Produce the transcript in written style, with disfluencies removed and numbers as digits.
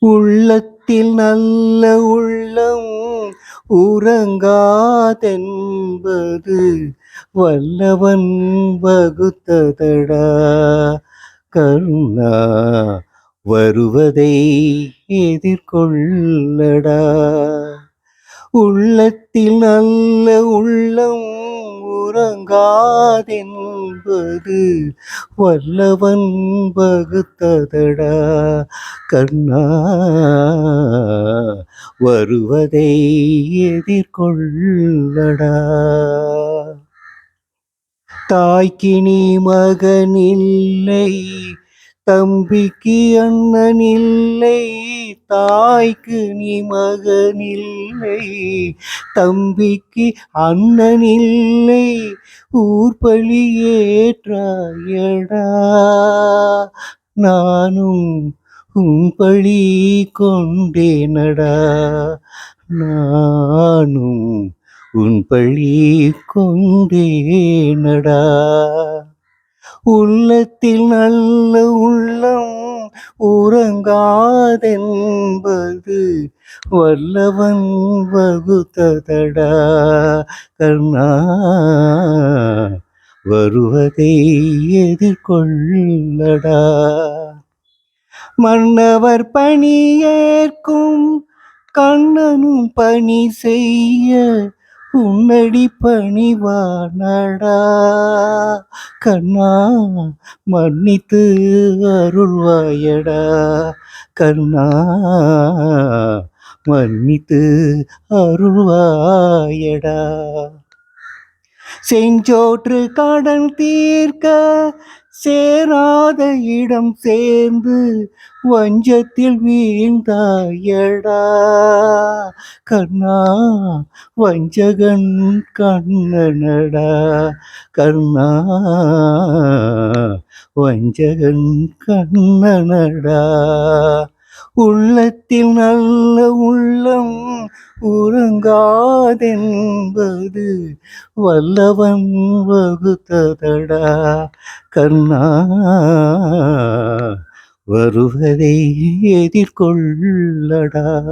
உள்ளத்தில் நல்ல உள்ளம் உறங்காதென்பது வல்லவன் வகுத்ததடா. கருணா வருவதை எதிர்கொள்ளடா. உள்ளத்தில் நல்ல உள்ளம் உறங்காதென்பது வல்லவன் வகுத்ததடா. கண்ணா வருவதை எதிர்கொள்ளடா. தாய்க்கு நீ மகனில்லை, தம்பிக்கு அண்ணனில்லை. தாய்க்கு நீ மகனில்லை, தம்பிக்கு அண்ணனில்லை. ஊர்பலி ஏற்றாயடா. நானும் உன் பழி கொண்டேனடா. நானும் உன் பழி கொண்டேனடா. உள்ளத்தில் நல்ல உள்ளம் உறங்காதென்பது வல்லவன் வகுத்ததடா. கர்ணா வருவதை எதிர்கொள்ளடா. மன்னவர் பணி ஏற்கும் கண்ணனும் பணி செய்ய உன்னடி பணிவானடா. கண்ணா மன்னித்து அருள்வாயடா. கண்ணா மன்னித்து அருள்வாயடா. செஞ்சோற்று கடன் தீர்க்க சேராத இடம் சேர்ந்து வஞ்சத்தில் வீழ்ந்தாயடா. கண்ணா வஞ்சகன் கண்ணனடா. கண்ணா வஞ்சகன் கண்ணனடா. உள்ளத்தில் நல்ல உள்ளம் உறங்காதென்பது வல்லவன் வகுத்ததடா. கண்ணா வருவதை எதிர்கொள்ளடா.